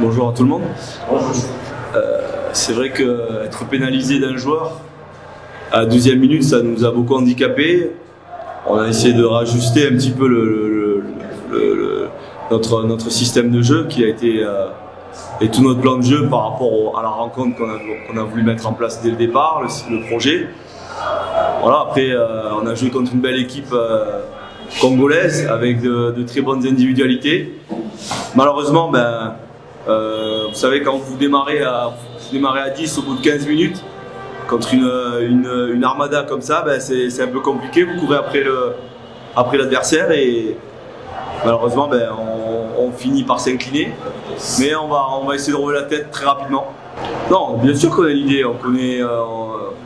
Bonjour à tout le monde. C'est vrai qu'être pénalisé d'un joueur à la 12e minute, ça nous a beaucoup handicapés. On a essayé de rajuster un petit peu notre système de jeu qui a été et tout notre plan de jeu par rapport à la rencontre qu'on a voulu mettre en place dès le départ, le projet. Voilà, après, on a joué contre une belle équipe congolaise avec de très bonnes individualités. Malheureusement, vous savez, quand vous démarrez à 10 au bout de 15 minutes, contre une armada comme ça, c'est un peu compliqué. Vous courez après l'adversaire et malheureusement, on finit par s'incliner. Mais on va essayer de relever la tête très rapidement. Non, bien sûr qu'on a une idée. On connaît.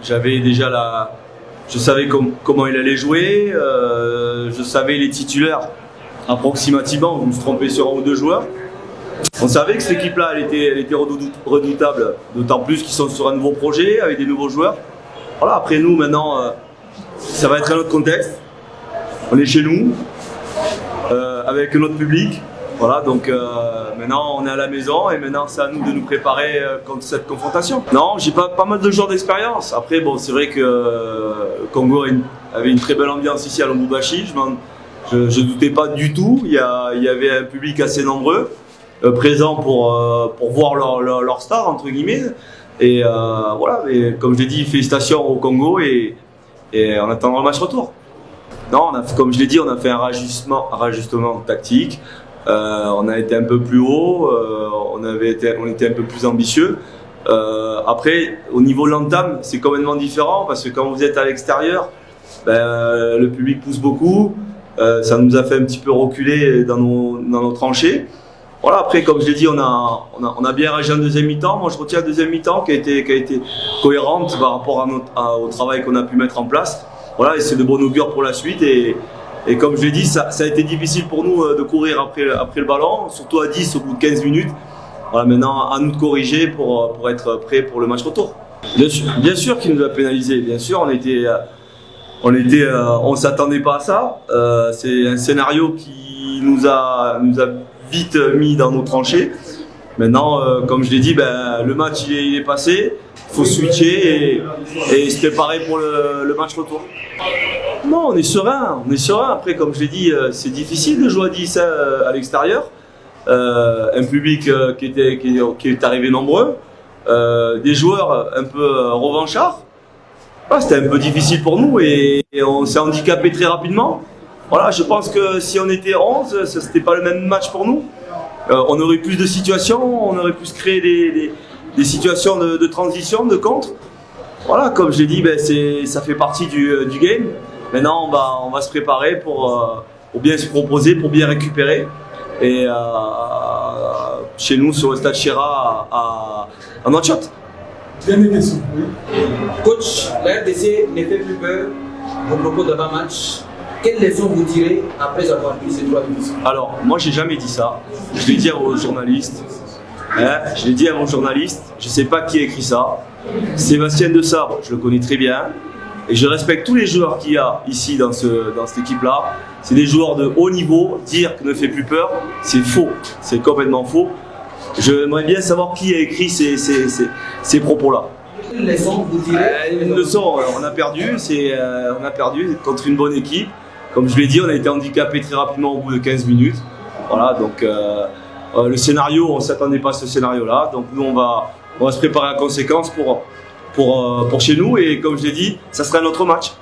J'avais déjà je savais comment il allait jouer. Je savais les titulaires approximativement. Je me suis trompé sur un ou deux joueurs. On savait que cette équipe-là, elle était redoutable, d'autant plus qu'ils sont sur un nouveau projet avec des nouveaux joueurs. Voilà, après nous, maintenant, ça va être un autre contexte. On est chez nous, avec notre public. Voilà, donc maintenant, on est à la maison et maintenant, c'est à nous de nous préparer contre cette confrontation. Non, j'ai pas mal de joueurs d'expérience. Après, bon, c'est vrai que Congo avait une très belle ambiance ici à Lubumbashi. Je ne doutais pas du tout. Il y avait un public assez nombreux. Présents pour voir leur star entre guillemets et voilà, mais comme je l'ai dit, félicitations au Congo et en attendant le match retour. Non, comme je l'ai dit, on a fait un rajustement tactique, on a été un peu plus haut, on était un peu plus ambitieux. Après, au niveau de l'entame, c'est complètement différent parce que quand vous êtes à l'extérieur, le public pousse beaucoup, ça nous a fait un petit peu reculer dans nos tranchées. Voilà, après, comme je l'ai dit, on a bien réagi en deuxième mi-temps. Moi, je retiens la deuxième mi-temps qui a été cohérente par rapport au travail qu'on a pu mettre en place. Voilà, et c'est de bon augure pour la suite. Et comme je l'ai dit, ça a été difficile pour nous de courir après le ballon, surtout à 10 au bout de 15 minutes. Voilà, maintenant, à nous de corriger pour être prêts pour le match retour. Bien sûr qu'il nous a pénalisé. Bien sûr, on s'attendait pas à ça. C'est un scénario qui nous a vite mis dans nos tranchées. Maintenant, comme je l'ai dit, le match il est passé, il faut switcher et se préparer pour le match retour. Non, on est serein. Après, comme je l'ai dit, c'est difficile de jouer à 10 à l'extérieur. Un public qui est arrivé nombreux, des joueurs un peu revanchards. C'était un peu difficile pour nous et on s'est handicapé très rapidement. Voilà, je pense que si on était 11, ce n'était pas le même match pour nous. On aurait plus de situations, on aurait pu se créer des situations de transition, de contre. Voilà, comme je l'ai dit, ça fait partie du game. Maintenant, on va se préparer pour bien se proposer, pour bien récupérer. Et chez nous, sur le stade Chira, à Nouakchott. Dernière question. Oui. Coach, la RDC ne fait plus peur au propos d'avant-match. Quelle leçon vous tirez après avoir pris ces 3 minutes? Alors, moi, j'ai jamais dit ça. Je l'ai dit aux journalistes. Je ne sais pas qui a écrit ça. Sébastien De Sabre, je le connais très bien. Et je respecte tous les joueurs qu'il y a ici dans cette équipe-là. C'est des joueurs de haut niveau. Dire que ne fait plus peur, c'est faux. C'est complètement faux. J'aimerais bien savoir qui a écrit ces propos-là. Quelle leçon vous tirez? Une leçon, on a perdu contre une bonne équipe. Comme je l'ai dit, on a été handicapé très rapidement au bout de 15 minutes. Voilà, donc le scénario, on ne s'attendait pas à ce scénario-là. Donc nous, on va se préparer à la conséquence pour chez nous. Et comme je l'ai dit, ça sera un autre match.